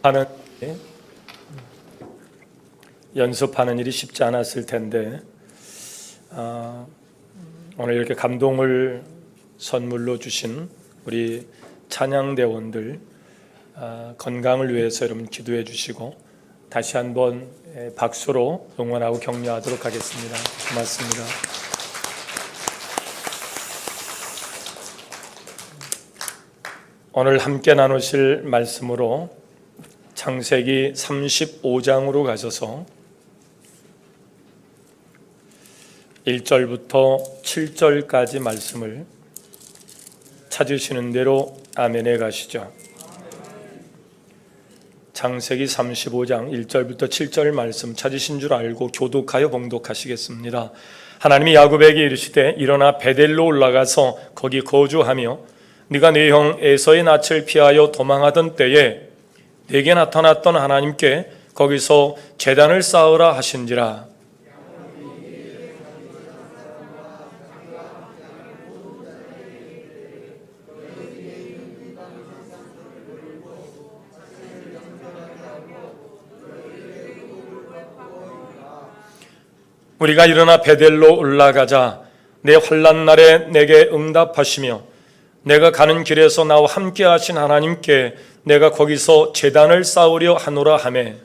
하는 연습하는 일이 쉽지 않았을 텐데 오늘 이렇게 감동을 선물로 주신 우리 찬양대원들 건강을 위해서 여러분 기도해 주시고 다시 한번 박수로 응원하고 격려하도록 하겠습니다. 고맙습니다. 오늘 함께 나누실 말씀으로 창세기 35장으로 가셔서 1절부터 7절까지 말씀을 찾으시는 대로 아멘에 가시죠. 창세기 35장 1절부터 7절 말씀 찾으신 줄 알고 교독하여 봉독하시겠습니다. 하나님이 야곱에게 이르시되 일어나 베델로 올라가서 거기 거주하며 네가 네 형 에서의 낯을 피하여 도망하던 때에 네게 나타났던 하나님께 거기서 제단을 쌓으라 하신지라. 우리가 일어나 베델로 올라가자. 내 환난 날에 내게 응답하시며 내가 가는 길에서 나와 함께 하신 하나님께 내가 거기서 제단을 쌓으려 하노라 하매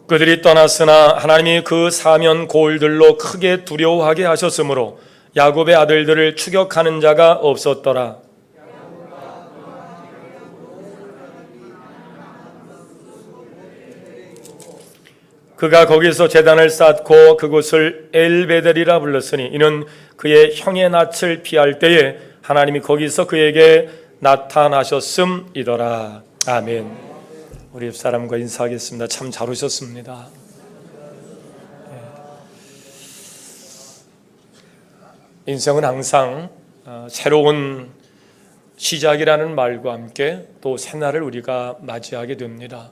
그들이 떠났으나 하나님이 그 사면 고을들로 크게 두려워하게 하셨으므로 야곱의 아들들을 추격하는 자가 없었더라. 그가 거기서 제단을 쌓고 그곳을 엘베델이라 불렀으니 이는 그의 형의 낯을 피할 때에 하나님이 거기서 그에게 나타나셨음이더라. 아멘. 우리 옆사람과 인사하겠습니다. 참 잘 오셨습니다. 인생은 항상 새로운 시작이라는 말과 함께 또 새날을 우리가 맞이하게 됩니다.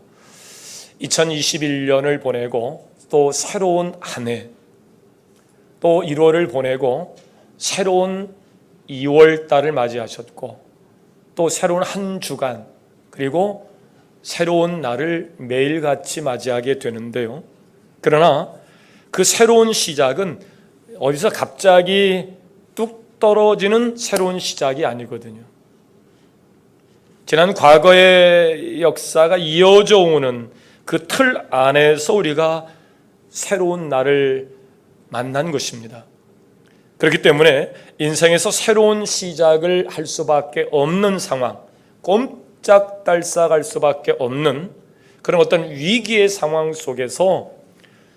2021년을 보내고 또 새로운 한 해, 또 1월을 보내고 새로운 2월 달을 맞이하셨고 또 새로운 한 주간 그리고 새로운 날을 매일같이 맞이하게 되는데요. 그러나 그 새로운 시작은 어디서 갑자기 뚝 떨어지는 새로운 시작이 아니거든요. 지난 과거의 역사가 이어져 오는 그 틀 안에서 우리가 새로운 날을 만난 것입니다. 그렇기 때문에 인생에서 새로운 시작을 할 수밖에 없는 상황, 꼼짝달싹할 수밖에 없는 그런 어떤 위기의 상황 속에서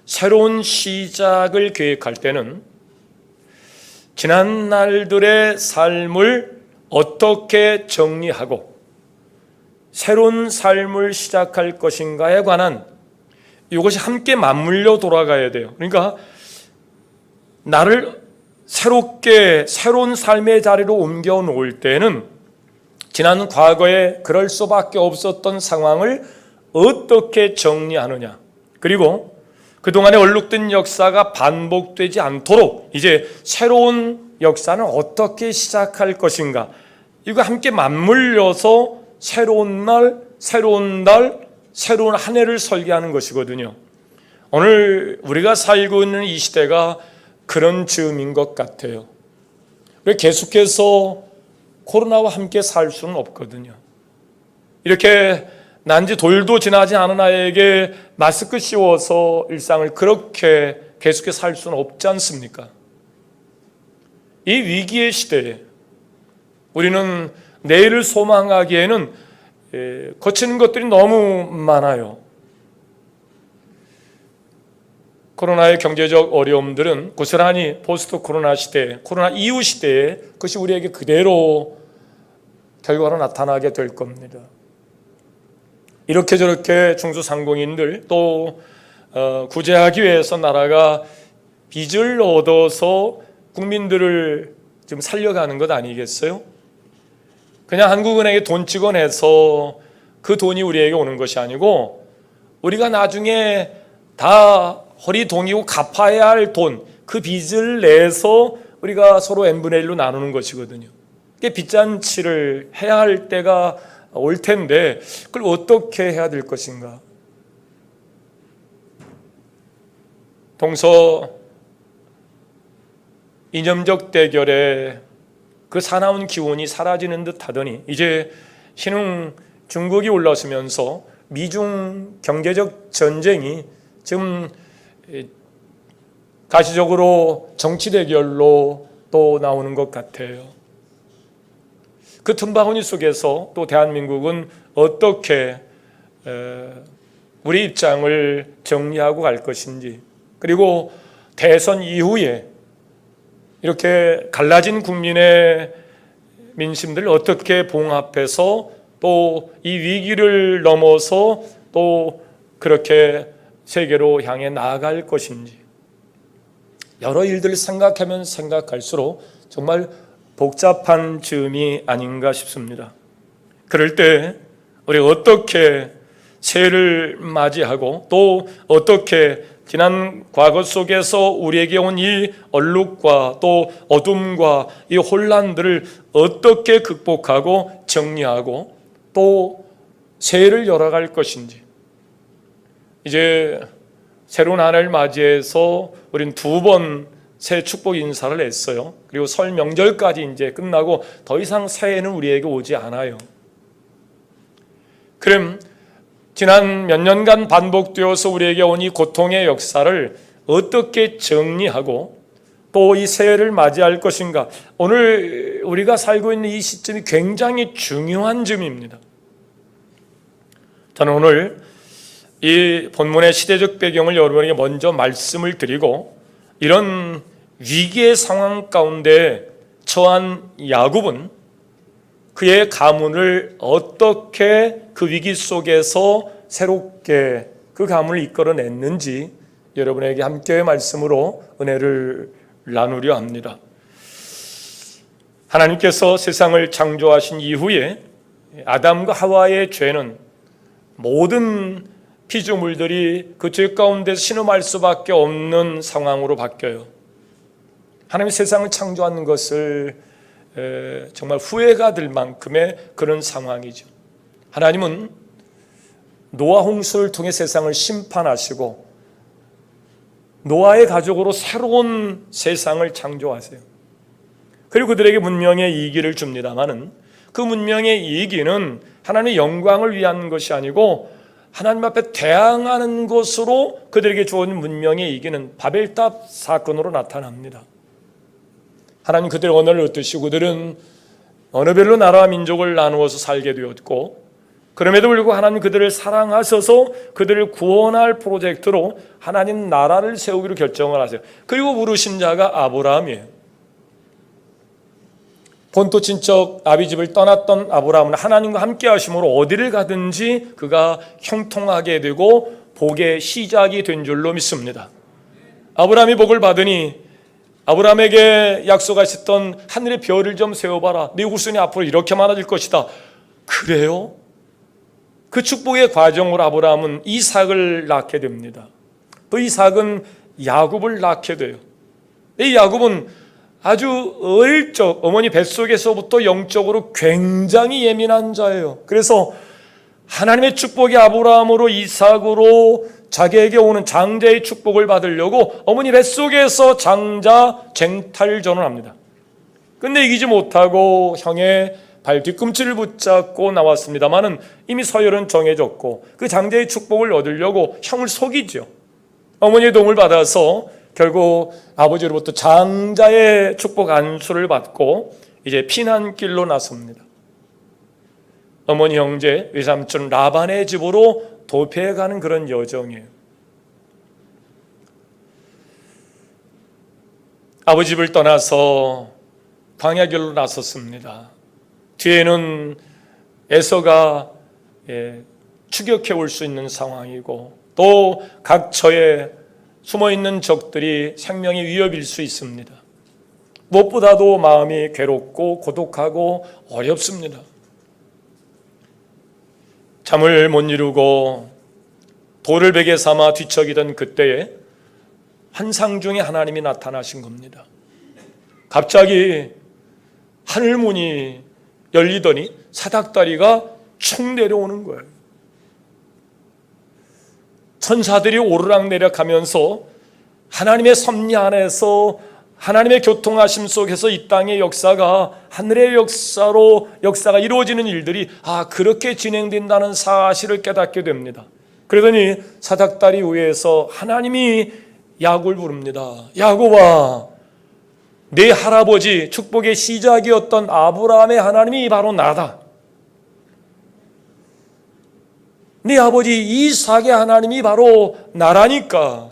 새로운 시작을 계획할 때는 지난 날들의 삶을 어떻게 정리하고 새로운 삶을 시작할 것인가에 관한 이것이 함께 맞물려 돌아가야 돼요. 그러니까 나를 새롭게 새로운 삶의 자리로 옮겨 놓을 때는 지난 과거에 그럴 수밖에 없었던 상황을 어떻게 정리하느냐, 그리고 그동안에 얼룩된 역사가 반복되지 않도록 이제 새로운 역사는 어떻게 시작할 것인가, 이거 함께 맞물려서 새로운 날, 새로운 달, 새로운 한 해를 설계하는 것이거든요. 오늘 우리가 살고 있는 이 시대가 그런 즈음인 것 같아요. 계속해서 코로나와 함께 살 수는 없거든요. 이렇게 난지 돌도 지나지 않은 아이에게 마스크 씌워서 일상을 그렇게 계속해서 살 수는 없지 않습니까? 이 위기의 시대에 우리는 내일을 소망하기에는 거치는 것들이 너무 많아요. 코로나의 경제적 어려움들은 고스란히 포스트 코로나 시대, 코로나 이후 시대에 그것이 우리에게 그대로 결과로 나타나게 될 겁니다. 이렇게 저렇게 중소상공인들 또 구제하기 위해서 나라가 빚을 얻어서 국민들을 지금 살려가는 것 아니겠어요? 그냥 한국은행에 돈 찍어내서 그 돈이 우리에게 오는 것이 아니고 우리가 나중에 다 허리 동이고 갚아야 할 돈, 그 빚을 내서 우리가 서로 n분의 1로 나누는 것이거든요. 이게 빚잔치를 해야 할 때가 올 텐데 그걸 어떻게 해야 될 것인가? 동서 이념적 대결에 그 사나운 기운이 사라지는 듯 하더니 이제 신흥 중국이 올라서면서 미중 경제적 전쟁이 지금 가시적으로 정치 대결로 또 나오는 것 같아요. 그 틈바구니 속에서 또 대한민국은 어떻게 우리 입장을 정리하고 갈 것인지, 그리고 대선 이후에 이렇게 갈라진 국민의 민심들을 어떻게 봉합해서 또 이 위기를 넘어서 또 그렇게 세계로 향해 나아갈 것인지, 여러 일들을 생각하면 생각할수록 정말 복잡한 즈음이 아닌가 싶습니다. 그럴 때 우리 어떻게 새해를 맞이하고 또 어떻게 지난 과거 속에서 우리에게 온 이 얼룩과 또 어둠과 이 혼란들을 어떻게 극복하고 정리하고 또 새해를 열어갈 것인지, 이제 새로운 한 해를 맞이해서 우리는 2번 새해 축복 인사를 했어요. 그리고 설 명절까지 이제 끝나고 더 이상 새해는 우리에게 오지 않아요. 그럼 지난 몇 년간 반복되어서 우리에게 온 이 고통의 역사를 어떻게 정리하고 또 이 새해를 맞이할 것인가? 오늘 우리가 살고 있는 이 시점이 굉장히 중요한 점입니다. 저는 오늘 이 본문의 시대적 배경을 여러분에게 먼저 말씀을 드리고, 이런 위기의 상황 가운데 처한 야곱은 그의 가문을 어떻게 그 위기 속에서 새롭게 그 가문을 이끌어냈는지 여러분에게 함께 말씀으로 은혜를 나누려 합니다. 하나님께서 세상을 창조하신 이후에 아담과 하와의 죄는 모든 피조물들이 그 죄 가운데서 신음할 수밖에 없는 상황으로 바뀌어요. 하나님이 세상을 창조하는 것을 정말 후회가 될 만큼의 그런 상황이죠. 하나님은 노아 홍수를 통해 세상을 심판하시고 노아의 가족으로 새로운 세상을 창조하세요. 그리고 그들에게 문명의 이기를 줍니다마는 그 문명의 이기는 하나님의 영광을 위한 것이 아니고 하나님 앞에 대항하는 것으로 그들에게 주어진 문명의 이기는 바벨탑 사건으로 나타납니다. 하나님 그들의 언어를 얻으시고 그들은 언어별로 나라와 민족을 나누어서 살게 되었고, 그럼에도 불구하고 하나님 그들을 사랑하셔서 그들을 구원할 프로젝트로 하나님 나라를 세우기로 결정을 하세요. 그리고 부르신 자가 아브라함이에요. 본토 친척 아비집을 떠났던 아브라함은 하나님과 함께 하심으로 어디를 가든지 그가 형통하게 되고 복의 시작이 된 줄로 믿습니다. 아브라함이 복을 받으니 아브라함에게 약속하셨던 하늘의 별을 좀 세워봐라, 네 후손이 앞으로 이렇게 많아질 것이다. 그래요? 그 축복의 과정으로 아브라함은 이삭을 낳게 됩니다. 또 이삭은 야곱을 낳게 돼요. 이 야곱은 아주 어릴 적 어머니 뱃속에서부터 영적으로 굉장히 예민한 자예요. 그래서 하나님의 축복이 아브라함으로 이삭으로 자기에게 오는 장자의 축복을 받으려고 어머니 뱃속에서 장자 쟁탈전을 합니다. 근데 이기지 못하고 형의 발 뒤꿈치를 붙잡고 나왔습니다마는 이미 서열은 정해졌고 그 장자의 축복을 얻으려고 형을 속이죠. 어머니의 도움을 받아서 결국 아버지로부터 장자의 축복 안수를 받고 이제 피난길로 나섭니다. 어머니 형제 외삼촌 라반의 집으로 도피해가는 그런 여정이에요. 아버지 집을 떠나서 광야길로 나섰습니다. 뒤에는 에서가 추격해 올 수 있는 상황이고 또 각처에 숨어있는 적들이 생명의 위협일 수 있습니다. 무엇보다도 마음이 괴롭고 고독하고 어렵습니다. 잠을 못 이루고 돌을 베개 삼아 뒤척이던 그때에 환상 중에 하나님이 나타나신 겁니다. 갑자기 하늘문이 열리더니 사닥다리가 축 내려오는 거예요. 천사들이 오르락내리락 하면서 하나님의 섭리 안에서 하나님의 교통하심 속에서 이 땅의 역사가 하늘의 역사가 이루어지는 일들이 그렇게 진행된다는 사실을 깨닫게 됩니다. 그러더니 사닥다리 위에서 하나님이 야곱을 부릅니다. 야곱아, 내 할아버지 축복의 시작이었던 아브라함의 하나님이 바로 나다. 네 아버지 이삭의 하나님이 바로 나라니까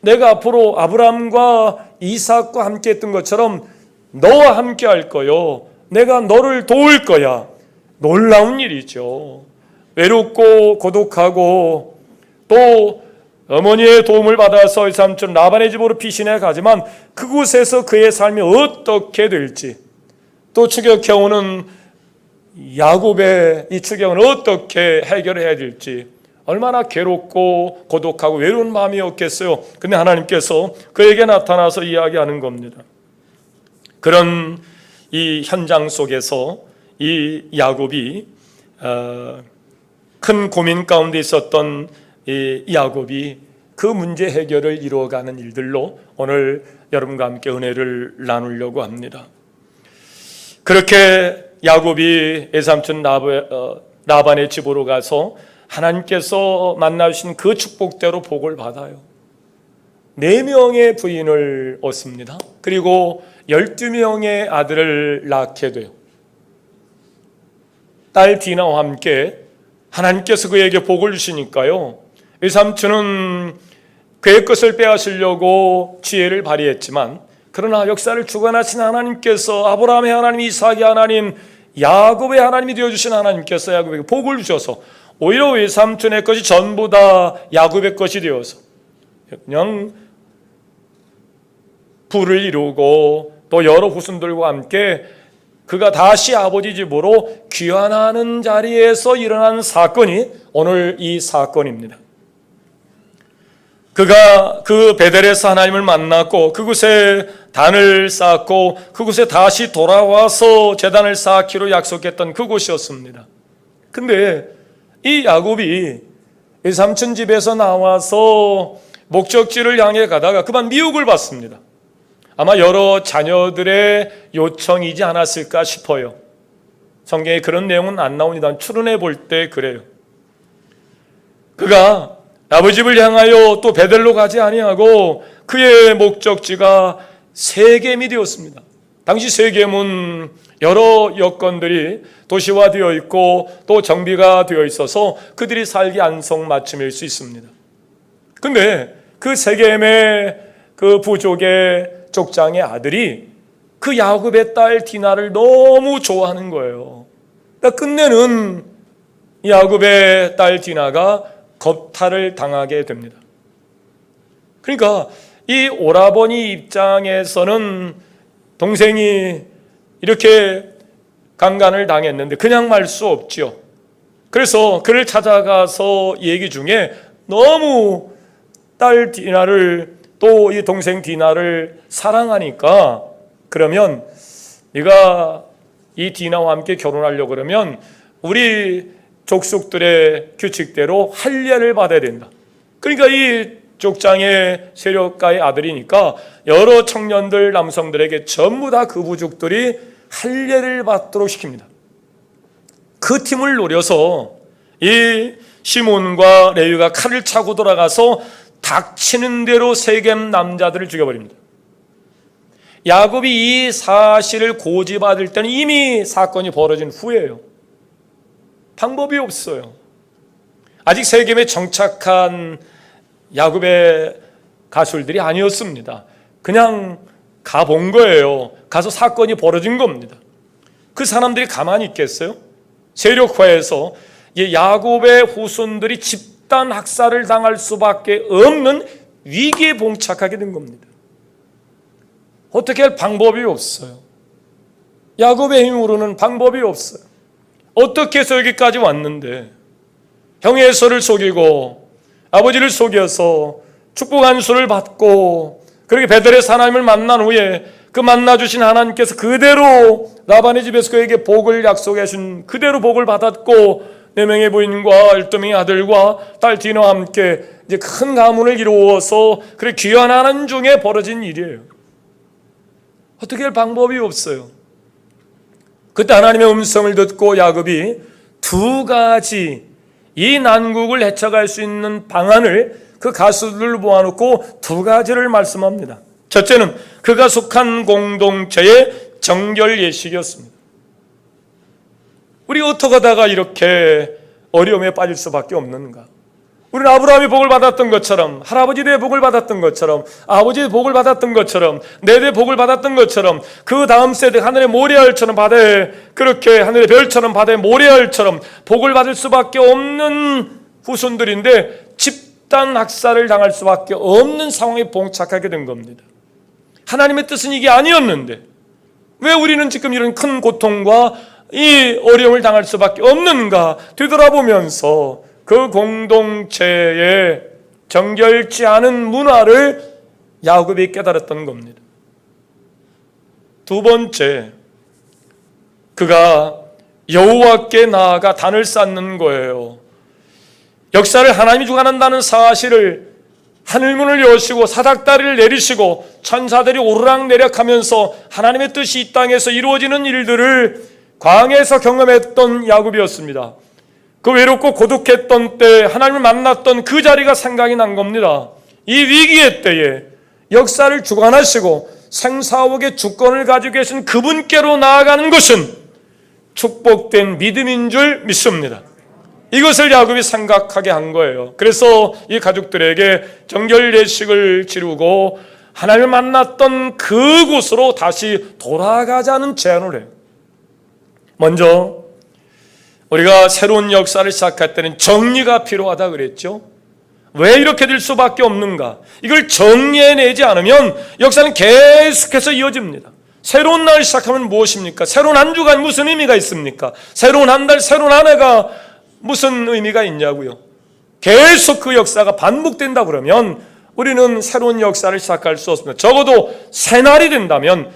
내가 앞으로 아브라함과 이삭과 함께 했던 것처럼 너와 함께 할 거요. 내가 너를 도울 거야. 놀라운 일이죠. 외롭고 고독하고 또 어머니의 도움을 받아서 삼촌 라반의 집으로 피신해 가지만 그곳에서 그의 삶이 어떻게 될지, 또 추격해오는 야곱의 이 추격은 어떻게 해결해야 될지, 얼마나 괴롭고 고독하고 외로운 마음이었겠어요. 근데 하나님께서 그에게 나타나서 이야기하는 겁니다. 그런 이 현장 속에서 이 야곱이 큰 고민 가운데 있었던 이 야곱이 그 문제 해결을 이루어가는 일들로 오늘 여러분과 함께 은혜를 나누려고 합니다. 그렇게 야곱이 외삼촌 라반의 집으로 가서 하나님께서 만나주신 그 축복대로 복을 받아요. 4명의 부인을 얻습니다. 그리고 12명의 아들을 낳게 돼요. 딸 디나와 함께 하나님께서 그에게 복을 주시니까요, 외삼촌은 그의 것을 빼앗으려고 지혜를 발휘했지만, 그러나 역사를 주관하신 하나님께서, 아브라함의 하나님, 이삭의 하나님, 야곱의 하나님이 되어주신 하나님께서 야곱에게 복을 주셔서 오히려 외삼촌의 것이 전부 다 야곱의 것이 되어서 그냥 부를 이루고 또 여러 후손들과 함께 그가 다시 아버지 집으로 귀환하는 자리에서 일어난 사건이 오늘 이 사건입니다. 그가 그 베델에서 하나님을 만났고 그곳에 단을 쌓고 그곳에 다시 돌아와서 제단을 쌓기로 약속했던 그곳이었습니다. 근데 이 야곱이 외삼촌 집에서 나와서 목적지를 향해 가다가 그만 미혹을 받습니다. 아마 여러 자녀들의 요청이지 않았을까 싶어요. 성경에 그런 내용은 안 나옵니다. 추론해 볼 때 그래요. 그가 아버지 집을 향하여 또 베델로 가지 아니하고 그의 목적지가 세겜이 되었습니다. 당시 세겜은 여러 여건들이 도시화되어 있고 또 정비가 되어 있어서 그들이 살기 안성맞춤일 수 있습니다. 근데 그 세겜의 그 부족의 족장의 아들이 그 야곱의 딸 디나를 너무 좋아하는 거예요. 그러니까 끝내는 야곱의 딸 디나가 겁탈을 당하게 됩니다. 그러니까 이 오라버니 입장에서는 동생이 이렇게 강간을 당했는데 그냥 말 수 없지요. 그래서 그를 찾아가서 얘기 중에 너무 딸 디나를 또 이 동생 디나를 사랑하니까, 그러면 네가 이 디나와 함께 결혼하려고 그러면 우리 족속들의 규칙대로 할례를 받아야 된다. 그러니까 이 족장의 세력가의 아들이니까 여러 청년들 남성들에게 전부 다 그 부족들이 할례를 받도록 시킵니다. 그 팀을 노려서 이 시몬과 레위가 칼을 차고 돌아가서 닥치는 대로 세겜 남자들을 죽여버립니다. 야곱이 이 사실을 고지받을 때는 이미 사건이 벌어진 후예요. 방법이 없어요. 아직 세겜에 정착한 야곱의 가술들이 아니었습니다. 그냥 가본 거예요. 가서 사건이 벌어진 겁니다. 그 사람들이 가만히 있겠어요? 세력화해서 야곱의 후손들이 집단 학살을 당할 수밖에 없는 위기에 봉착하게 된 겁니다. 어떻게 할 방법이 없어요. 야곱의 힘으로는 방법이 없어요. 어떻게 해서 여기까지 왔는데 형의 에서를 속이고 아버지를 속여서 축복 안수를 받고 그렇게 베들레헴에서 하나님을 만난 후에 그 만나주신 하나님께서 그대로 라반의 집에서 그에게 복을 약속해 준 그대로 복을 받았고 4명의 부인과 12명의 아들과 딸 디나와 함께 이제 큰 가문을 이루어서 그래 귀한 하나님 중에 벌어진 일이에요. 어떻게 할 방법이 없어요. 그때 하나님의 음성을 듣고 야곱이 2가지 이 난국을 헤쳐갈 수 있는 방안을 그 가수들을 모아놓고 2가지를 말씀합니다. 첫째는 그가 속한 공동체의 정결 예식이었습니다. 우리 어떻게 하다가 이렇게 어려움에 빠질 수밖에 없는가? 우리는 아브라함이 복을 받았던 것처럼, 할아버지의 복을 받았던 것처럼, 아버지의 복을 받았던 것처럼, 내대 복을 받았던 것처럼, 그 다음 세대 하늘의 모래알처럼 바다에, 그렇게 하늘의 별처럼 바다의 모래알처럼 복을 받을 수밖에 없는 후손들인데 집단 학살을 당할 수밖에 없는 상황에 봉착하게 된 겁니다. 하나님의 뜻은 이게 아니었는데 왜 우리는 지금 이런 큰 고통과 이 어려움을 당할 수밖에 없는가 되돌아보면서 그 공동체의 정결치 않은 문화를 야곱이 깨달았던 겁니다. 2번째, 그가 여호와께 나아가 단을 쌓는 거예요. 역사를 하나님이 주관한다는 사실을 하늘문을 여시고 사닥다리를 내리시고 천사들이 오르락내락하면서 하나님의 뜻이 이 땅에서 이루어지는 일들을 광야에서 경험했던 야곱이었습니다. 그 외롭고 고독했던 때 하나님을 만났던 그 자리가 생각이 난 겁니다. 이 위기의 때에 역사를 주관하시고 생사옥의 주권을 가지고 계신 그분께로 나아가는 것은 축복된 믿음인 줄 믿습니다. 이것을 야곱이 생각하게 한 거예요. 그래서 이 가족들에게 정결 예식을 치르고 하나님을 만났던 그곳으로 다시 돌아가자는 제안을 해요. 먼저 우리가 새로운 역사를 시작할 때는 정리가 필요하다 그랬죠. 왜 이렇게 될 수밖에 없는가? 이걸 정리해내지 않으면 역사는 계속해서 이어집니다. 새로운 날 시작하면 무엇입니까? 새로운 한 주간 무슨 의미가 있습니까? 새로운 한 달, 새로운 한 해가 무슨 의미가 있냐고요. 계속 그 역사가 반복된다 그러면 우리는 새로운 역사를 시작할 수 없습니다. 적어도 새날이 된다면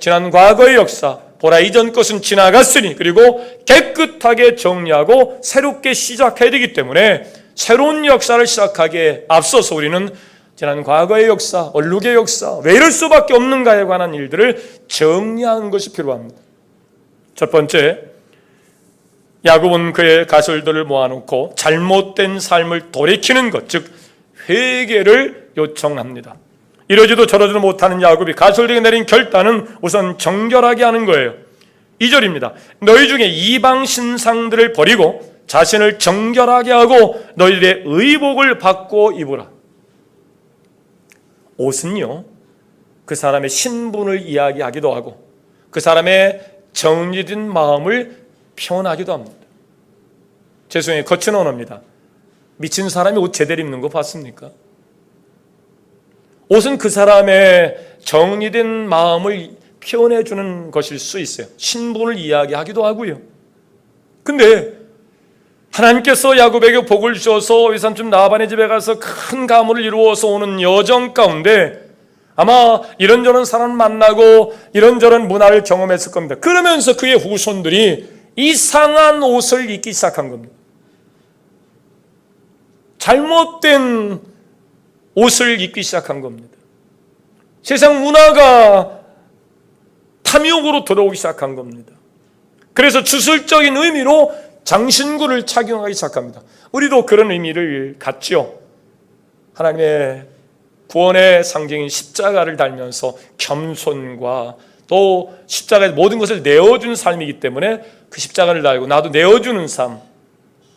지난 과거의 역사, 보라 이전 것은 지나갔으니 그리고 깨끗하게 정리하고 새롭게 시작해야 되기 때문에 새로운 역사를 시작하기에 앞서서 우리는 지난 과거의 역사, 얼룩의 역사, 왜 이럴 수밖에 없는가에 관한 일들을 정리하는 것이 필요합니다. 첫 번째, 야곱은 그의 가설들을 모아놓고 잘못된 삶을 돌이키는 것, 즉 회개를 요청합니다. 이러지도 저러지도 못하는 야곱이 가설에게 내린 결단은 우선 정결하게 하는 거예요. 2절입니다. 너희 중에 이방 신상들을 버리고 자신을 정결하게 하고 너희들의 의복을 받고 입으라. 옷은요, 그 사람의 신분을 이야기하기도 하고 그 사람의 정리된 마음을 표현하기도 합니다. 죄송해요, 거친 언어입니다. 미친 사람이 옷 제대로 입는 거 봤습니까? 옷은 그 사람의 정리된 마음을 표현해 주는 것일 수 있어요. 신분을 이야기하기도 하고요. 근데 하나님께서 야곱에게 복을 주셔서 외삼촌 라반의 집에 가서 큰 가문을 이루어서 오는 여정 가운데 아마 이런저런 사람 만나고 이런저런 문화를 경험했을 겁니다. 그러면서 그의 후손들이 이상한 옷을 입기 시작한 겁니다. 잘못된 옷을 입기 시작한 겁니다. 세상 문화가 탐욕으로 들어오기 시작한 겁니다. 그래서 주술적인 의미로 장신구를 착용하기 시작합니다. 우리도 그런 의미를 갖지요. 하나님의 구원의 상징인 십자가를 달면서 겸손과 또 십자가의 모든 것을 내어준 삶이기 때문에 그 십자가를 달고 나도 내어주는 삶,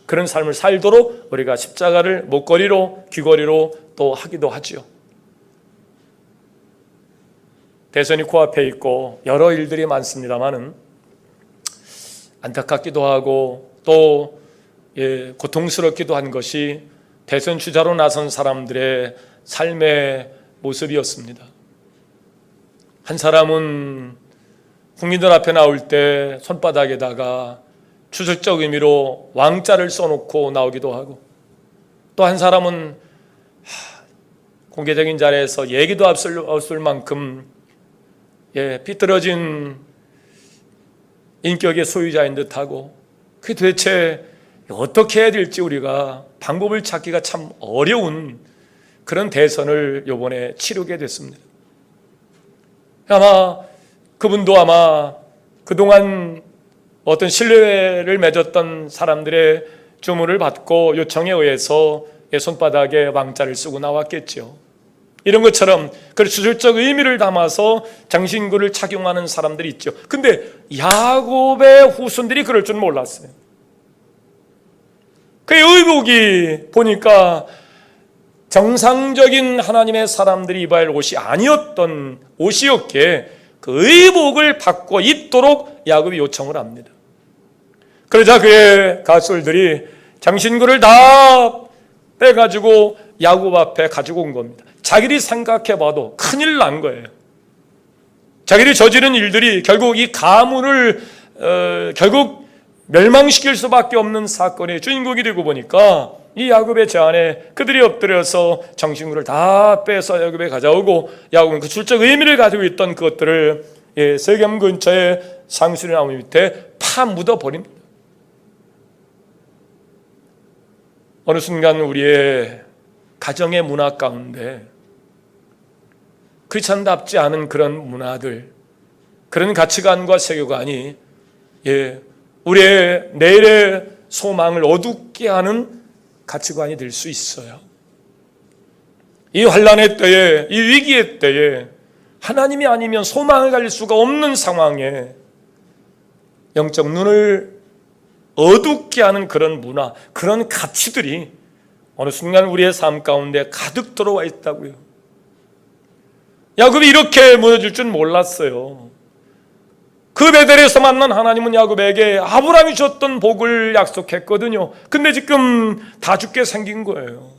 그런 삶을 살도록 우리가 십자가를 목걸이로 귀걸이로 또 하기도 하지요. 대선이 코앞에 있고 여러 일들이 많습니다만은 안타깝기도 하고 또 고통스럽기도 한 것이 대선 주자로 나선 사람들의 삶의 모습이었습니다. 한 사람은 국민들 앞에 나올 때 손바닥에다가 추술적 의미로 왕자를 써놓고 나오기도 하고, 또 한 사람은 공개적인 자리에서 얘기도 없을 만큼 삐뚤어진 인격의 소유자인 듯하고, 그게 도대체 어떻게 해야 될지 우리가 방법을 찾기가 참 어려운 그런 대선을 이번에 치르게 됐습니다. 아마 그분도 그동안 어떤 신뢰를 맺었던 사람들의 주문을 받고 요청에 의해서 손바닥에 왕자를 쓰고 나왔겠죠. 이런 것처럼 그 주술적 의미를 담아서 장신구를 착용하는 사람들이 있죠. 근데 야곱의 후손들이 그럴 줄 몰랐어요. 그의 의복이 보니까 정상적인 하나님의 사람들이 입어야 할 옷이 아니었던 옷이었기에 그 의복을 바꿔 입도록 야곱이 요청을 합니다. 그러자 그의 가솔들이 장신구를 다 빼가지고 야곱 앞에 가지고 온 겁니다. 자기들이 생각해봐도 큰일 난 거예요. 자기들이 저지른 일들이 결국 이 가문을 결국 멸망시킬 수밖에 없는 사건의 주인공이 되고 보니까 이 야곱의 제안에 그들이 엎드려서 장신구를 다 빼서 야곱에 가져오고, 야곱은 그 출적 의미를 가지고 있던 그것들을 세겜 근처의 상수리 나무 밑에 파 묻어버립니다. 어느 순간 우리의 가정의 문화 가운데 크리스천답지 않은 그런 문화들, 그런 가치관과 세계관이 우리의 내일의 소망을 어둡게 하는 가치관이 될 수 있어요. 이 환난의 때에, 이 위기의 때에 하나님이 아니면 소망을 가질 수가 없는 상황에 영적 눈을 어둡게 하는 그런 문화, 그런 가치들이 어느 순간 우리의 삶 가운데 가득 들어와 있다고요. 야곱이 이렇게 무너질 줄 몰랐어요. 그 베델에서 만난 하나님은 야곱에게 아브라함이 줬던 복을 약속했거든요. 근데 지금 다 죽게 생긴 거예요.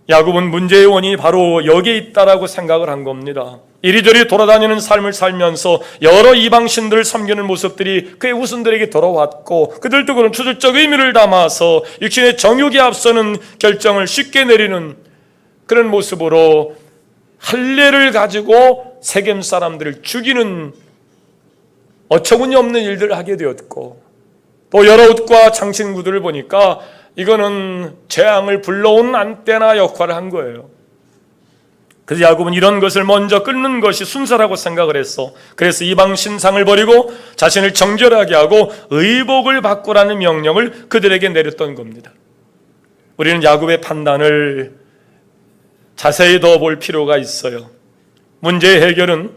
야곱은 문제의 원인이 바로 여기에 있다라고 생각을 한 겁니다. 이리저리 돌아다니는 삶을 살면서 여러 이방신들을 섬기는 모습들이 그의 후손들에게 돌아왔고, 그들도 그런 추술적 의미를 담아서 육신의 정욕에 앞서는 결정을 쉽게 내리는 그런 모습으로 할례를 가지고 세겜 사람들을 죽이는 어처구니 없는 일들을 하게 되었고, 또 여러 옷과 장신구들을 보니까 이거는 재앙을 불러온 안테나 역할을 한 거예요. 그래서 야곱은 이런 것을 먼저 끊는 것이 순서라고 생각을 했어. 그래서 이방 신상을 버리고 자신을 정결하게 하고 의복을 바꾸라는 명령을 그들에게 내렸던 겁니다. 우리는 야곱의 판단을 자세히 더 볼 필요가 있어요. 문제의 해결은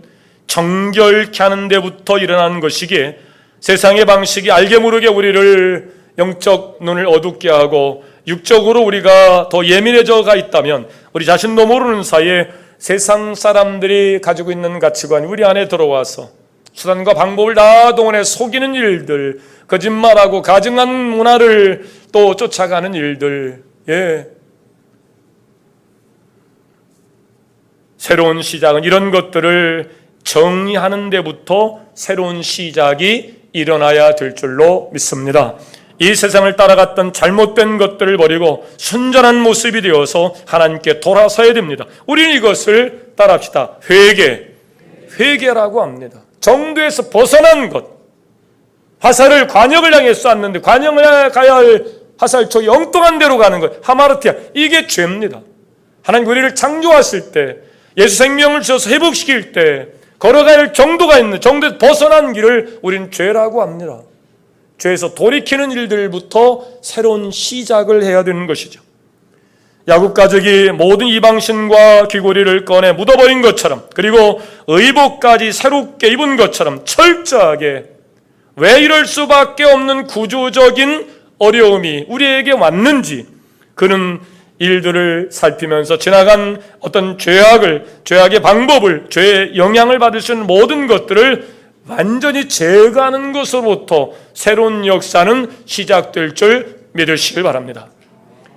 정결케 하는 데부터 일어나는 것이기에 세상의 방식이 알게 모르게 우리를 영적 눈을 어둡게 하고 육적으로 우리가 더 예민해져가 있다면 우리 자신도 모르는 사이에 세상 사람들이 가지고 있는 가치관이 우리 안에 들어와서 수단과 방법을 다 동원해 속이는 일들, 거짓말하고 가증한 문화를 또 쫓아가는 일들, 새로운 시작은 이런 것들을 정리하는 데부터 새로운 시작이 일어나야 될 줄로 믿습니다. 이 세상을 따라갔던 잘못된 것들을 버리고 순전한 모습이 되어서 하나님께 돌아서야 됩니다. 우리는 이것을 따라합시다. 회개라고 합니다. 정도에서 벗어난 것. 화살을 관역을 향해 쐈는데 관역을 향해 가야 할 화살촉이 엉뚱한 데로 가는 것, 하마르티아, 이게 죄입니다. 하나님 우리를 창조하실 때, 예수 생명을 주셔서 회복시킬 때 걸어가야 할 정도가 있는, 정도에서 벗어난 길을 우리는 죄라고 합니다. 죄에서 돌이키는 일들부터 새로운 시작을 해야 되는 것이죠. 야곱 가족이 모든 이방신과 귀고리를 꺼내 묻어버린 것처럼, 그리고 의복까지 새롭게 입은 것처럼 철저하게 왜 이럴 수밖에 없는 구조적인 어려움이 우리에게 왔는지, 그는 일들을 살피면서 지나간 어떤 죄악의 방법을, 죄의 영향을 받을 수 있는 모든 것들을 완전히 제거하는 것으로부터 새로운 역사는 시작될 줄 믿으시길 바랍니다.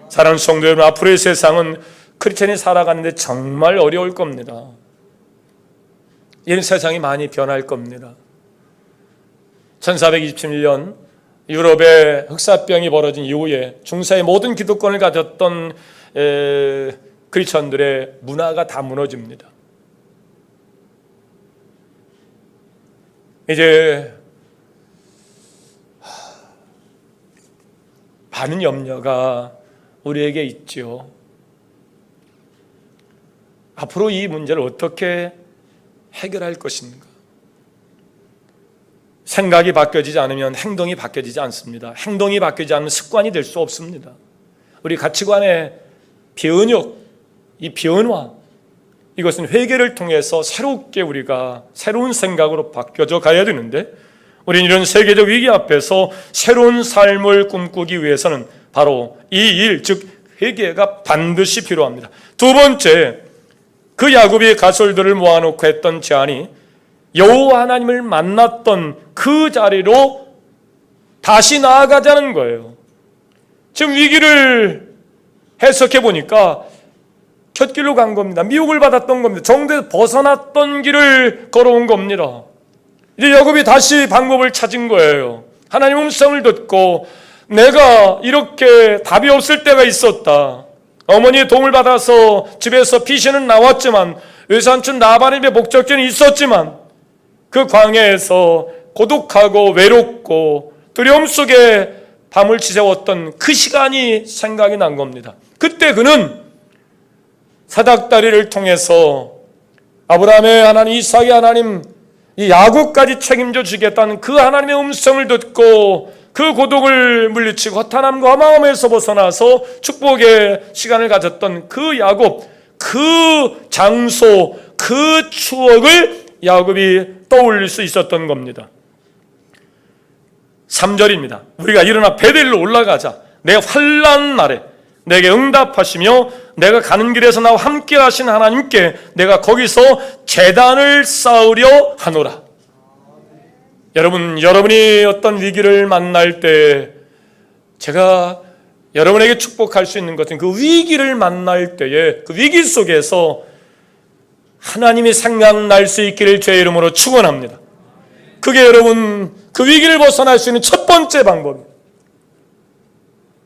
사랑하는 성도 여러분, 앞으로의 세상은 크리스천이 살아가는데 정말 어려울 겁니다. 이런 세상이 많이 변할 겁니다. 1427년 유럽에 흑사병이 벌어진 이후에 중세의 모든 기득권을 가졌던 크리스천들의 문화가 다 무너집니다. 이제 많은 염려가 우리에게 있죠. 앞으로 이 문제를 어떻게 해결할 것인가? 생각이 바뀌어지지 않으면 행동이 바뀌어지지 않습니다. 행동이 바뀌지 않으면 습관이 될 수 없습니다. 우리 가치관의 변혁, 이 변화, 이것은 회개를 통해서 새롭게 우리가 새로운 생각으로 바뀌어져 가야 되는데, 우리는 이런 세계적 위기 앞에서 새로운 삶을 꿈꾸기 위해서는 바로 이 일, 즉 회개가 반드시 필요합니다. 두 번째, 그 야곱이 가솔들을 모아놓고 했던 제안이 여호와 하나님을 만났던 그 자리로 다시 나아가자는 거예요. 지금 위기를 해석해 보니까 곁길로 간 겁니다. 미혹을 받았던 겁니다. 정도에서 벗어났던 길을 걸어온 겁니다. 이제 야곱이 다시 방법을 찾은 거예요. 하나님 음성을 듣고 내가 이렇게 답이 없을 때가 있었다. 어머니의 도움을 받아서 집에서 피신은 나왔지만 외삼촌 라반의 목적지는 있었지만 그 광야에서 고독하고 외롭고 두려움 속에 밤을 지새웠던 그 시간이 생각이 난 겁니다. 그때 그는 사닥다리를 통해서 아브라함의 하나님, 이삭의 하나님, 이 야곱까지 책임져 주겠다는 그 하나님의 음성을 듣고 그 고독을 물리치고 허탄함과 마음에서 벗어나서 축복의 시간을 가졌던 그 야곱, 그 장소, 그 추억을 야곱이 떠올릴 수 있었던 겁니다. 3절입니다. 우리가 일어나 베델로 올라가자. 내 환난 날에 내게 응답하시며 내가 가는 길에서 나와 함께 하신 하나님께 내가 거기서 제단을 쌓으려 하노라. 여러분이 어떤 위기를 만날 때 제가 여러분에게 축복할 수 있는 것은 그 위기를 만날 때에 그 위기 속에서 하나님이 생각날 수 있기를 주의 이름으로 축원합니다. 그게 여러분 그 위기를 벗어날 수 있는 첫 번째 방법입니다.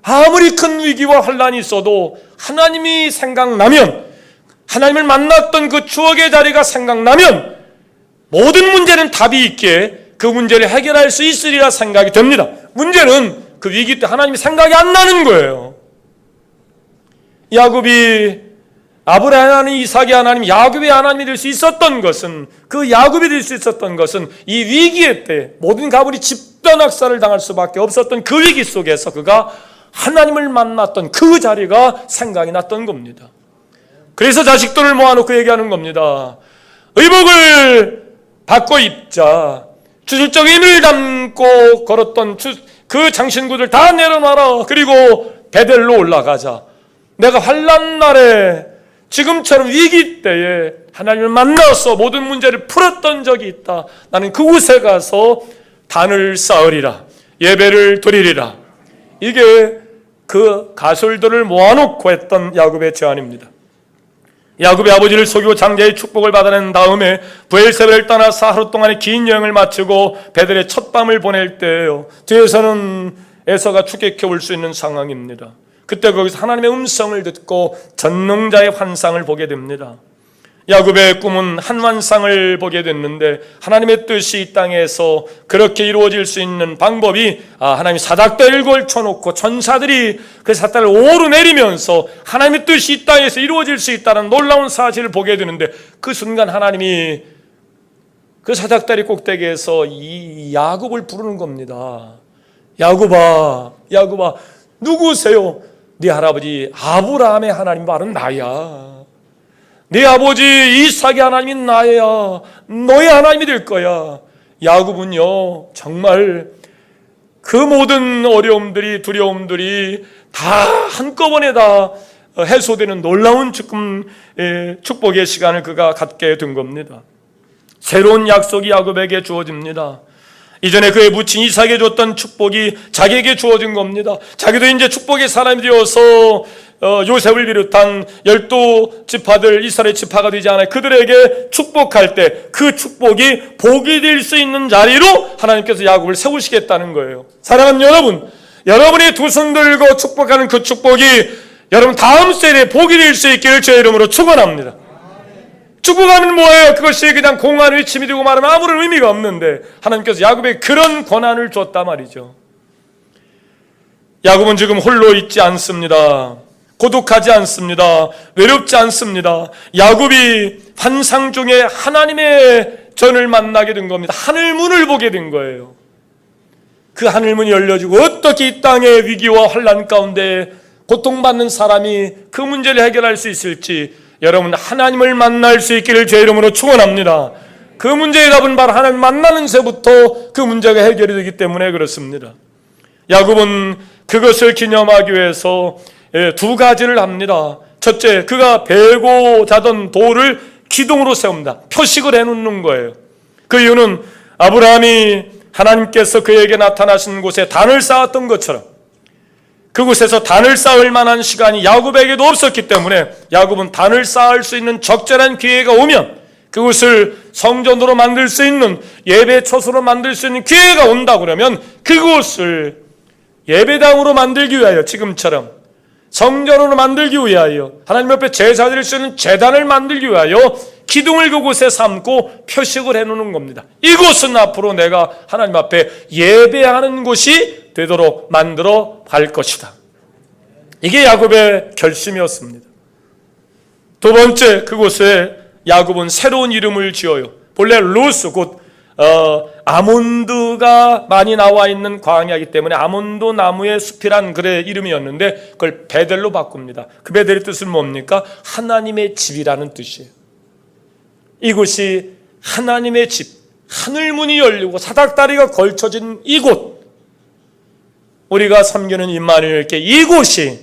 아무리 큰 위기와 환난이 있어도 하나님이 생각나면, 하나님을 만났던 그 추억의 자리가 생각나면 모든 문제는 답이 있기에 그 문제를 해결할 수 있으리라 생각이 됩니다. 문제는 그 위기 때 하나님이 생각이 안 나는 거예요. 야곱이 아브라함의 하나님, 이삭의 하나님, 야곱의 하나님이 될 수 있었던 것은, 그 야곱이 될 수 있었던 것은 이 위기의 때 모든 가문이 집단 학살을 당할 수밖에 없었던 그 위기 속에서 그가 하나님을 만났던 그 자리가 생각이 났던 겁니다. 그래서 자식들을 모아놓고 얘기하는 겁니다. 의복을 바꿔 입자. 주술적 의미를 담고 걸었던 그 장신구들 다 내려놔라. 그리고 베델로 올라가자. 내가 환난 날에 지금처럼 위기 때에 하나님을 만나서 모든 문제를 풀었던 적이 있다. 나는 그곳에 가서 단을 쌓으리라. 예배를 드리리라. 이게 그 가솔들을 모아놓고 했던 야곱의 제안입니다. 야곱의 아버지를 속이고 장자의 축복을 받아낸 다음에 브엘세바를 떠나서 하루 동안의 긴 여행을 마치고 베델의 첫 밤을 보낼 때예요. 뒤에서는 에서가 추격해 올 수 있는 상황입니다. 그때 거기서 하나님의 음성을 듣고 전능자의 환상을 보게 됩니다. 야곱의 꿈은 한 환상을 보게 됐는데 하나님의 뜻이 이 땅에서 그렇게 이루어질 수 있는 방법이 하나님이 사닥다리를 걸쳐놓고 천사들이 그 사닥다리를 오르내리면서 하나님의 뜻이 이 땅에서 이루어질 수 있다는 놀라운 사실을 보게 되는데 그 순간 하나님이 그 사닥다리 꼭대기에서 이 야곱을 부르는 겁니다. 야곱아, 야곱아, 누구세요? 네 할아버지 아브라함의 하나님 바로 나야. 네 아버지 이삭의 하나님이 나야. 너의 하나님이 될 거야. 야곱은요 정말 그 모든 어려움들이, 두려움들이 다 한꺼번에 다 해소되는 놀라운 축복의 시간을 그가 갖게 된 겁니다. 새로운 약속이 야곱에게 주어집니다. 이전에 그의 부친 이삭에게 줬던 축복이 자기에게 주어진 겁니다. 자기도 이제 축복의 사람이 되어서 요셉을 비롯한 12지파들 이스라엘 지파가 되지 않아요. 그들에게 축복할 때 그 축복이 복이 될 수 있는 자리로 하나님께서 야곱을 세우시겠다는 거예요. 사랑하는 여러분, 여러분이 두 손 들고 축복하는 그 축복이 여러분 다음 세대에 복이 될 수 있기를 주의 이름으로 축원합니다. 축복하면 뭐예요? 그것이 그냥 공허한 외침이 되고 말하면 아무런 의미가 없는데 하나님께서 야곱에게 그런 권한을 줬단 말이죠. 야곱은 지금 홀로 있지 않습니다. 고독하지 않습니다. 외롭지 않습니다. 야곱이 환상 중에 하나님의 전을 만나게 된 겁니다. 하늘문을 보게 된 거예요. 그 하늘문이 열려지고 어떻게 이 땅의 위기와 환난 가운데 고통받는 사람이 그 문제를 해결할 수 있을지 여러분 하나님을 만날 수 있기를 제 이름으로 축원합니다. 그 문제의 답은 바로 하나님 만나는 새부터 그 문제가 해결이 되기 때문에 그렇습니다. 야곱은 그것을 기념하기 위해서 두 가지를 합니다. 첫째, 그가 베고 자던 돌을 기둥으로 세웁니다. 표식을 해놓는 거예요. 그 이유는 아브라함이 하나님께서 그에게 나타나신 곳에 단을 쌓았던 것처럼 그곳에서 단을 쌓을 만한 시간이 야곱에게도 없었기 때문에 야곱은 단을 쌓을 수 있는 적절한 기회가 오면 그곳을 성전으로 만들 수 있는 예배 처소로 만들 수 있는 기회가 온다 그러면 그곳을 예배당으로 만들기 위하여 지금처럼 성전으로 만들기 위하여 하나님 옆에 제사 드릴 수 있는 제단을 만들기 위하여 기둥을 그곳에 삼고 표식을 해놓는 겁니다. 이곳은 앞으로 내가 하나님 앞에 예배하는 곳이 되도록 만들어 갈 것이다. 이게 야곱의 결심이었습니다. 두 번째, 그곳에 야곱은 새로운 이름을 지어요. 본래 루스 곧 아몬드가 많이 나와 있는 광야이기 때문에 아몬드 나무의 숲이란 그의 이름이었는데 그걸 베델로 바꿉니다. 그 베델의 뜻은 뭡니까? 하나님의 집이라는 뜻이에요. 이곳이 하나님의 집, 하늘문이 열리고 사닥다리가 걸쳐진 이곳, 우리가 섬기는 임마누엘께 이곳이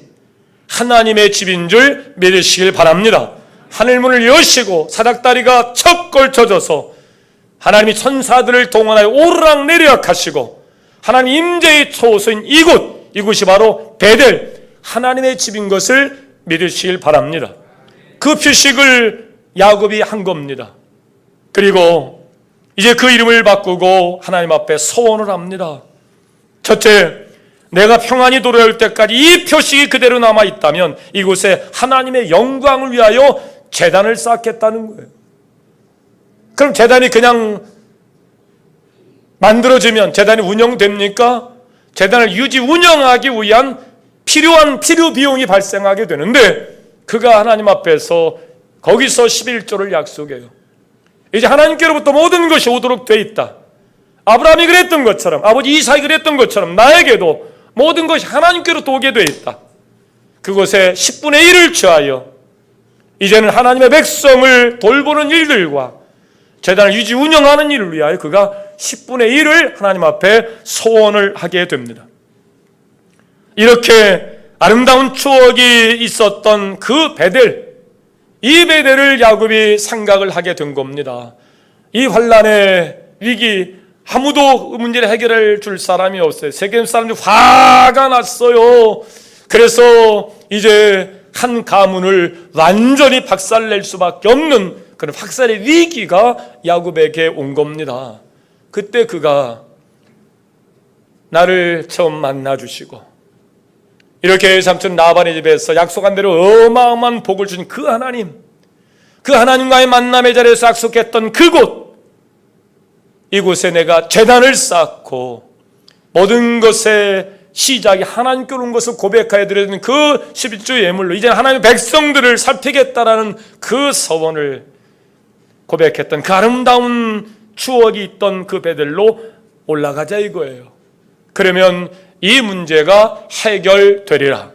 하나님의 집인 줄 믿으시길 바랍니다. 하늘문을 여시고 사닥다리가 척 걸쳐져서 하나님이 천사들을 동원하여 오르락내리락 하시고 하나님 임재의 초소인 이곳이 바로 베델, 하나님의 집인 것을 믿으시길 바랍니다. 그 표식을 야곱이 한 겁니다. 그리고 이제 그 이름을 바꾸고 하나님 앞에 서원을 합니다. 첫째, 내가 평안히 돌아올 때까지 이 표식이 그대로 남아있다면 이곳에 하나님의 영광을 위하여 제단을 쌓겠다는 거예요. 그럼 제단이 그냥 만들어지면 제단이 운영됩니까? 제단을 유지 운영하기 위한 필요한 필요 비용이 발생하게 되는데 그가 하나님 앞에서 거기서 11조를 약속해요. 이제 하나님께로부터 모든 것이 오도록 돼 있다. 아브라함이 그랬던 것처럼 아버지 이삭이 그랬던 것처럼 나에게도 모든 것이 하나님께로부터 오게 돼 있다. 그곳에 10분의 1을 취하여 이제는 하나님의 백성을 돌보는 일들과 제단을 유지 운영하는 일을 위하여 그가 10분의 1을 하나님 앞에 소원을 하게 됩니다. 이렇게 아름다운 추억이 있었던 그 베델, 이 베델을 야곱이 생각을 하게 된 겁니다. 이 환난의 위기, 아무도 문제를 해결해 줄 사람이 없어요. 세계 사람들이 화가 났어요. 그래서 이제 한 가문을 완전히 박살낼 수밖에 없는 그런 박살의 위기가 야곱에게 온 겁니다. 그때 그가 나를 처음 만나주시고 이렇게 삼촌 라반의 집에서 약속한 대로 어마어마한 복을 주신 그 하나님, 그 하나님과의 만남의 자리에서 약속했던 그곳, 이곳에 내가 제단을 쌓고 모든 것의 시작이 하나님께 온 것을 고백하여 드리는 그 11조 예물로 이제 하나님의 백성들을 살피겠다라는 그 서원을 고백했던 그 아름다운 추억이 있던 그 베델로 올라가자 이거예요. 그러면 이 문제가 해결되리라.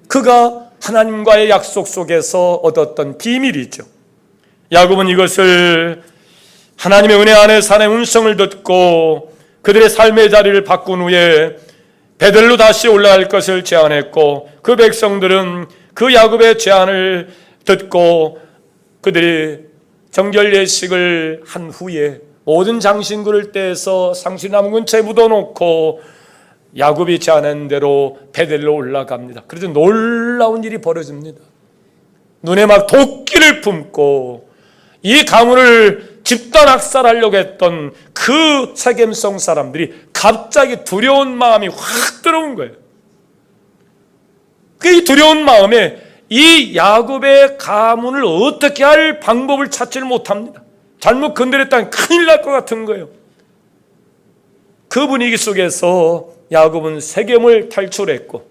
그가 하나님과의 약속 속에서 얻었던 비밀이죠. 야곱은 이것을 하나님의 은혜 안에 사는 음성을 듣고 그들의 삶의 자리를 바꾼 후에 베델로 다시 올라갈 것을 제안했고 그 백성들은 그 야곱의 제안을 듣고 그들이 정결 예식을 한 후에 모든 장신구를 떼서 상수나무 근처에 묻어놓고 야곱이 제안한 대로 베델로 올라갑니다. 그래도 놀라운 일이 벌어집니다. 눈에 막 도끼를 품고 이 가문을 집단 학살하려고 했던 그 세겜성 사람들이 갑자기 두려운 마음이 확 들어온 거예요. 그 두려운 마음에 이 야곱의 가문을 어떻게 할 방법을 찾지를 못합니다. 잘못 건드렸다면 큰일 날 것 같은 거예요. 그 분위기 속에서 야곱은 세겜을 탈출했고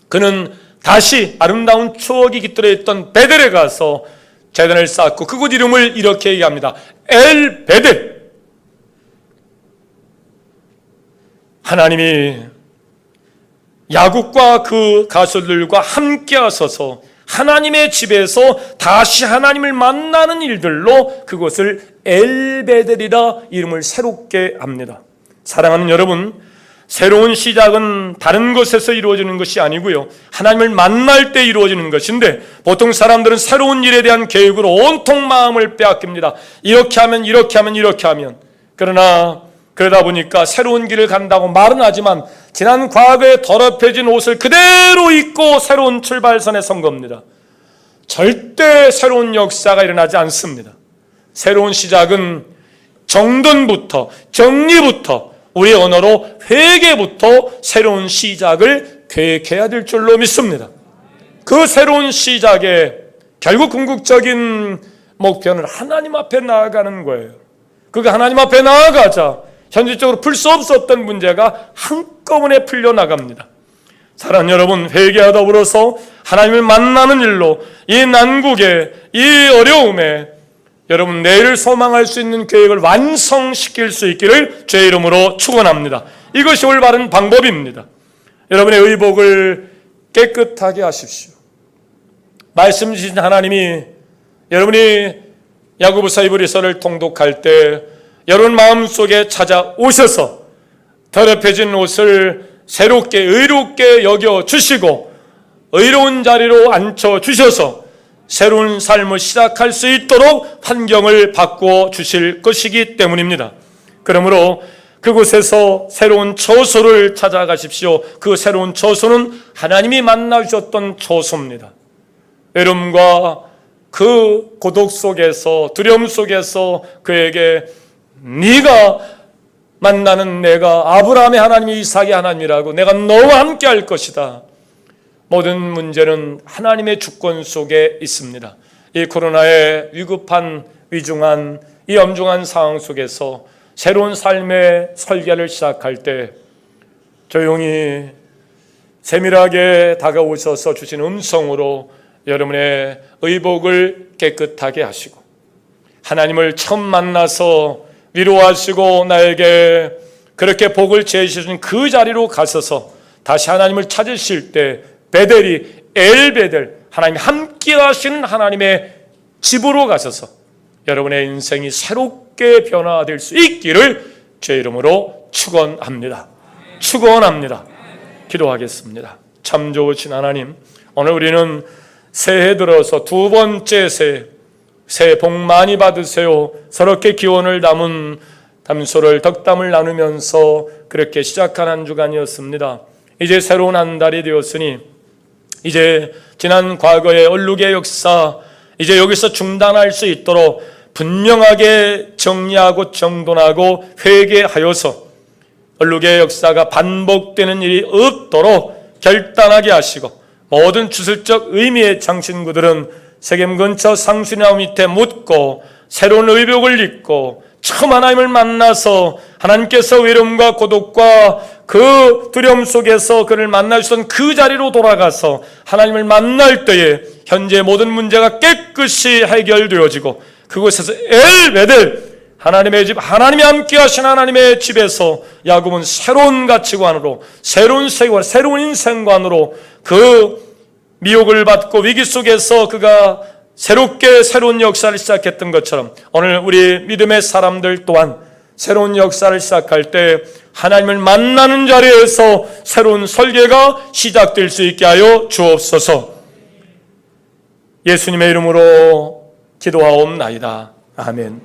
그는 다시 아름다운 추억이 깃들어 있던 베델에 가서 제단을 쌓고 그곳 이름을 이렇게 얘기합니다. 엘 베델. 하나님이 야곱과 그 가수들과 함께 하셔서 하나님의 집에서 다시 하나님을 만나는 일들로 그곳을 엘베델이라 이름을 새롭게 합니다. 사랑하는 여러분, 새로운 시작은 다른 곳에서 이루어지는 것이 아니고요, 하나님을 만날 때 이루어지는 것인데, 보통 사람들은 새로운 일에 대한 계획으로 온통 마음을 빼앗깁니다. 이렇게 하면 이렇게 하면. 그러다 보니까 새로운 길을 간다고 말은 하지만 지난 과거에 더럽혀진 옷을 그대로 입고 새로운 출발선에 선 겁니다. 절대 새로운 역사가 일어나지 않습니다. 새로운 시작은 정돈부터, 정리부터, 우리 언어로 회개부터 새로운 시작을 계획해야 될 줄로 믿습니다. 그 새로운 시작의 결국 궁극적인 목표는 하나님 앞에 나아가는 거예요. 그가 하나님 앞에 나아가자 현실적으로 풀 수 없었던 문제가 한꺼번에 풀려나갑니다. 사랑하는 여러분, 회개와 더불어서 하나님을 만나는 일로 이 난국에, 이 어려움에 여러분 내일을 소망할 수 있는 계획을 완성시킬 수 있기를 주의 이름으로 축원합니다. 이것이 올바른 방법입니다. 여러분의 의복을 깨끗하게 하십시오. 말씀 주신 하나님이 여러분이 야고보서 히브리서를 통독할 때 여러분 마음속에 찾아오셔서 더럽혀진 옷을 새롭게 의롭게 여겨주시고 의로운 자리로 앉혀주셔서 새로운 삶을 시작할 수 있도록 환경을 바꾸어 주실 것이기 때문입니다. 그러므로 그곳에서 새로운 처소를 찾아가십시오. 그 새로운 처소는 하나님이 만나주셨던 처소입니다. 외로움과 그 고독 속에서, 두려움 속에서 그에게 네가 만나는 내가 아브라함의 하나님이 이삭의 하나님이라고, 내가 너와 함께 할 것이다. 모든 문제는 하나님의 주권 속에 있습니다. 이 코로나의 위급한, 위중한, 이 엄중한 상황 속에서 새로운 삶의 설계를 시작할 때 조용히 세밀하게 다가오셔서 주신 음성으로 여러분의 의복을 깨끗하게 하시고, 하나님을 처음 만나서 위로하시고 나에게 그렇게 복을 제시해주신 그 자리로 가셔서 다시 하나님을 찾으실 때 베델이 엘베델, 하나님이 함께 하시는 하나님의 집으로 가셔서 여러분의 인생이 새롭게 변화될 수 있기를 제 이름으로 축원합니다. 축원합니다. 기도하겠습니다. 참 좋으신 하나님, 오늘 우리는 새해 들어서 두 번째 새해 복 많이 받으세요. 서럽게 기원을 담은 담소를 덕담을 나누면서 그렇게 시작한 한 주간이었습니다. 이제 새로운 한 달이 되었으니 이제 지난 과거의 얼룩의 역사 이제 여기서 중단할 수 있도록 분명하게 정리하고 정돈하고 회개하여서 얼룩의 역사가 반복되는 일이 없도록 결단하게 하시고, 모든 주술적 의미의 장신구들은 세겜 근처 상수나무 밑에 묻고 새로운 의복을 입고 처음 하나님을 만나서 하나님께서 외로움과 고독과 그 두려움 속에서 그를 만나주던 그 자리로 돌아가서 하나님을 만날 때에 현재 모든 문제가 깨끗이 해결되어지고 그곳에서 엘베델, 하나님의 집, 하나님이 함께 하신 하나님의 집에서 야곱은 새로운 가치관으로, 새로운 세계관, 새로운 인생관으로 그 미혹을 받고 위기 속에서 그가 새롭게 새로운 역사를 시작했던 것처럼 오늘 우리 믿음의 사람들 또한 새로운 역사를 시작할 때 하나님을 만나는 자리에서 새로운 설계가 시작될 수 있게 하여 주옵소서. 예수님의 이름으로 기도하옵나이다. 아멘.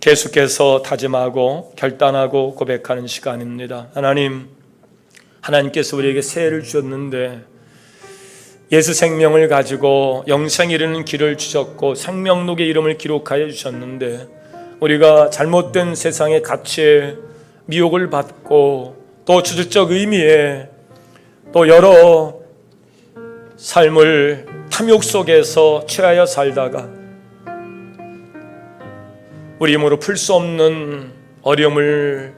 계속해서 다짐하고 결단하고 고백하는 시간입니다. 하나님, 하나님께서 우리에게 새해를 주셨는데 예수 생명을 가지고 영생 이르는 길을 주셨고 생명록의 이름을 기록하여 주셨는데 우리가 잘못된 세상의 가치에 미혹을 받고 또 주술적 의미에 또 여러 삶을 탐욕 속에서 취하여 살다가 우리 힘으로 풀 수 없는 어려움을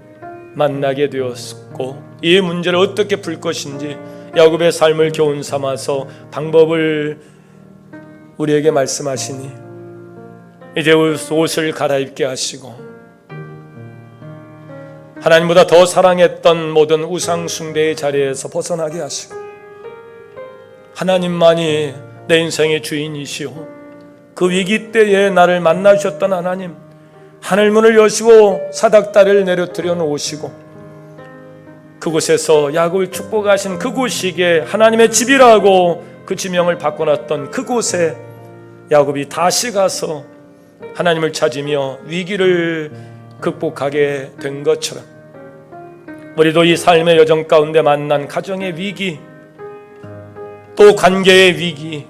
만나게 되었고 이 문제를 어떻게 풀 것인지 야곱의 삶을 교훈 삼아서 방법을 우리에게 말씀하시니 이제 옷을 갈아입게 하시고 하나님보다 더 사랑했던 모든 우상 숭배의 자리에서 벗어나게 하시고 하나님만이 내 인생의 주인이시오 그 위기 때에 나를 만나주셨던 하나님 하늘문을 여시고 사닥다리를 내려뜨려 놓으시고 그곳에서 야곱을 축복하신 그곳이기에 하나님의 집이라고 그 지명을 바꿔놨던 그곳에 야곱이 다시 가서 하나님을 찾으며 위기를 극복하게 된 것처럼 우리도 이 삶의 여정 가운데 만난 가정의 위기 또 관계의 위기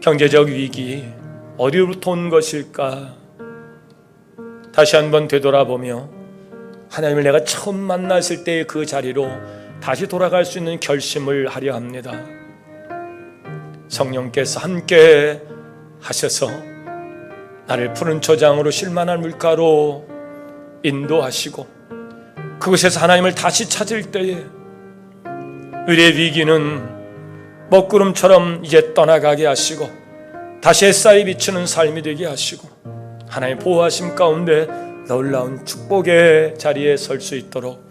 경제적 위기 어디로부터 온 것일까 다시 한번 되돌아보며 하나님을 내가 처음 만났을 때의 그 자리로 다시 돌아갈 수 있는 결심을 하려 합니다. 성령께서 함께 하셔서 나를 푸른 초장으로 쉴만한 물가로 인도하시고 그곳에서 하나님을 다시 찾을 때에 우리의 위기는 먹구름처럼 이제 떠나가게 하시고 다시 햇살이 비추는 삶이 되게 하시고 하나님의 보호하심 가운데 놀라운 축복의 자리에 설 수 있도록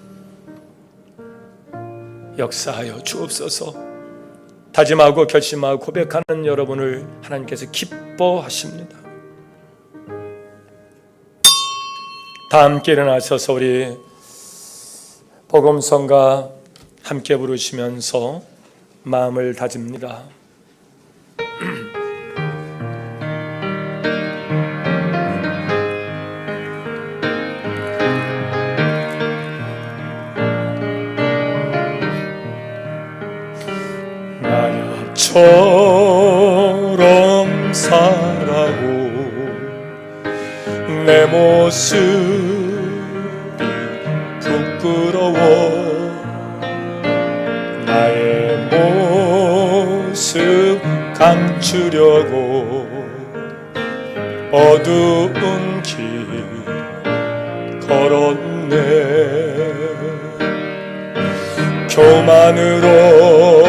역사하여 주옵소서. 다짐하고 결심하고 고백하는 여러분을 하나님께서 기뻐하십니다. 다 함께 일어나셔서 우리 복음성가 함께 부르시면서 마음을 다집니다. 나처럼 살아고 내 모습이 부끄러워 나의 모습 감추려고 어두운 길 걸었네 교만으로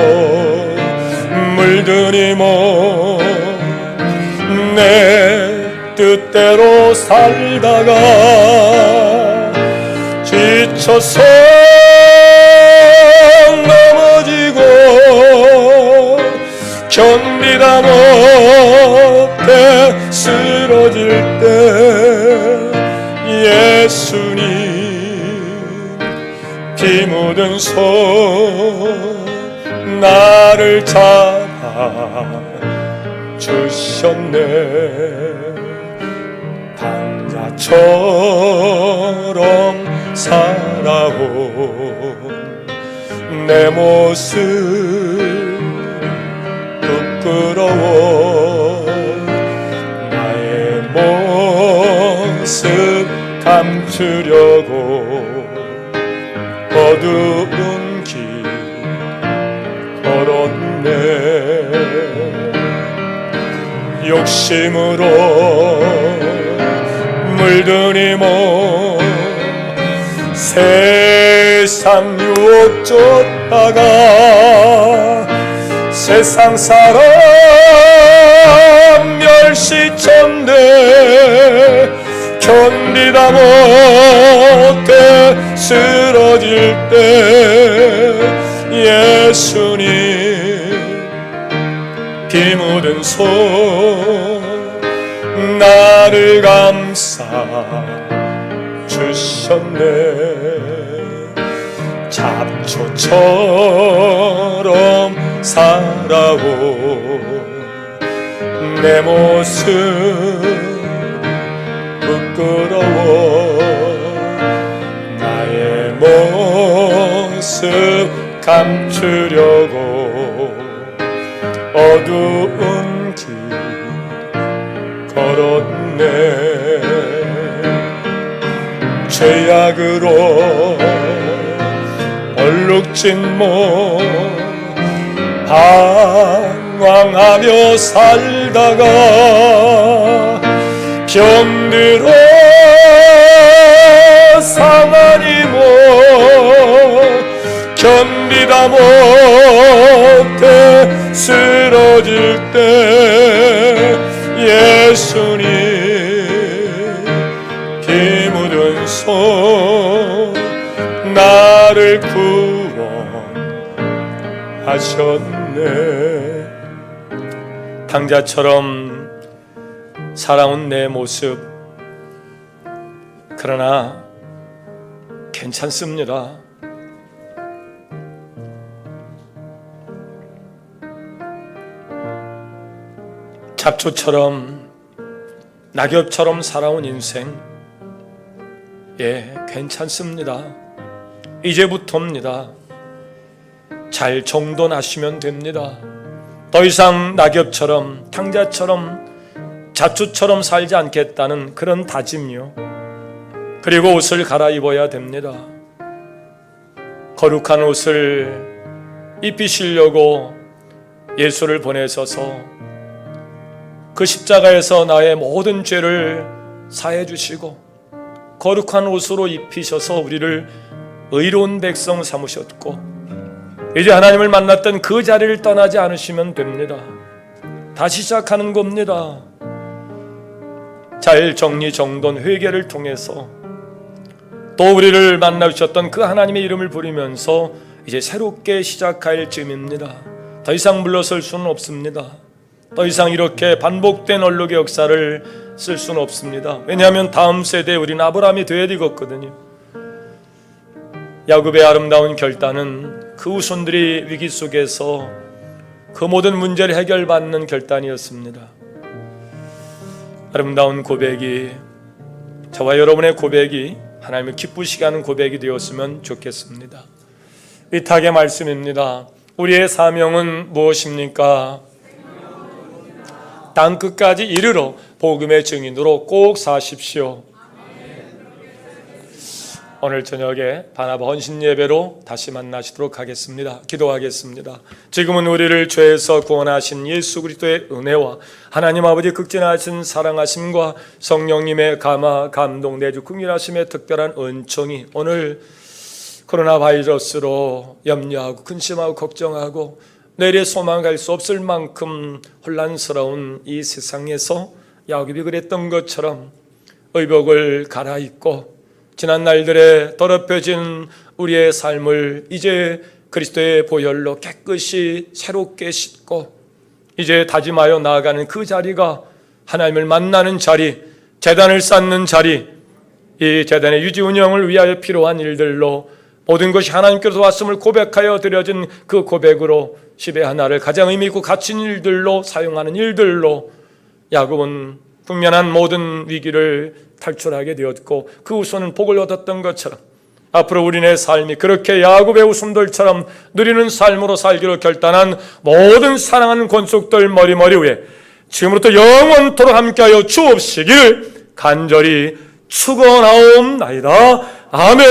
물들이모 내 뜻대로 살다가 지쳐서 넘어지고 견디다 못해 쓰러질 때 예수님 피 묻은 손 나를 잡아 주셨네 방자처럼 살아온 내 모습 부끄러워 나의 모습 감추려고 어두운 길 걸었네 욕심으로 물들이모 세상 유혹 쫓다가 세상 사람 멸시쳤네 견디다 못해 쓰러질 때 예수님 피 묻은 손 나를 감싸 주셨네 잡초처럼 살아온 내 모습 감추려고 어두운 길 걸었네. 죄악으로 얼룩진 몸 방황하며 살다가 병들어 상하니 못 견디다 못해 쓰러질 때 예수님 피 묻은 손 나를 구원하셨네. 탕자처럼 살아온 내 모습, 그러나 괜찮습니다. 잡초처럼 낙엽처럼 살아온 인생, 괜찮습니다. 이제부터입니다. 잘 정돈하시면 됩니다. 더 이상 낙엽처럼 탕자처럼 잡초처럼 살지 않겠다는 그런 다짐이요. 그리고 옷을 갈아입어야 됩니다. 거룩한 옷을 입히시려고 예수를 보내셔서 그 십자가에서 나의 모든 죄를 사해 주시고 거룩한 옷으로 입히셔서 우리를 의로운 백성 삼으셨고, 이제 하나님을 만났던 그 자리를 떠나지 않으시면 됩니다. 다시 시작하는 겁니다. 잘 정리정돈 회개를 통해서 또 우리를 만나주셨던 그 하나님의 이름을 부르면서 이제 새롭게 시작할 즈음입니다. 더 이상 물러설 수는 없습니다. 더 이상 이렇게 반복된 언룩의 역사를 쓸 수는 없습니다. 왜냐하면 다음 세대에 우리는 아브라함이 되어야 되거든요. 야곱의 아름다운 결단은 그 후손들이 위기 속에서 그 모든 문제를 해결받는 결단이었습니다. 아름다운 고백이, 저와 여러분의 고백이 하나님을 기쁘시게 하는 고백이 되었으면 좋겠습니다. 위탁의 말씀입니다. 우리의 사명은 무엇입니까? 땅끝까지 이르러 복음의 증인으로 꼭 사십시오. 오늘 저녁에 바나바 헌신 예배로 다시 만나시도록 하겠습니다. 기도하겠습니다. 지금은 우리를 죄에서 구원하신 예수 그리스도의 은혜와 하나님 아버지 극진하신 사랑하심과 성령님의 감화 감동 내주 긍휼하심의 특별한 은총이 오늘 코로나 바이러스로 염려하고 근심하고 걱정하고 내일의 소망할 수 없을 만큼 혼란스러운 이 세상에서 야곱이 그랬던 것처럼 의복을 갈아입고 지난 날들에 더럽혀진 우리의 삶을 이제 그리스도의 보혈로 깨끗이 새롭게 씻고 이제 다짐하여 나아가는 그 자리가 하나님을 만나는 자리, 제단을 쌓는 자리, 이 제단의 유지 운영을 위하여 필요한 일들로 모든 것이 하나님께로서 왔음을 고백하여 드려진 그 고백으로 10의 하나를 가장 의미 있고 가치 있는 일들로 사용하는 일들로 야곱은 국면한 모든 위기를 탈출하게 되었고 그 후손은 복을 얻었던 것처럼 앞으로 우리네 삶이 그렇게 야곱의 후손들처럼 누리는 삶으로 살기로 결단한 모든 사랑하는 권속들 머리 위에 지금부터 영원토록 함께하여 주옵시길 간절히 축원하옵나이다. 아멘.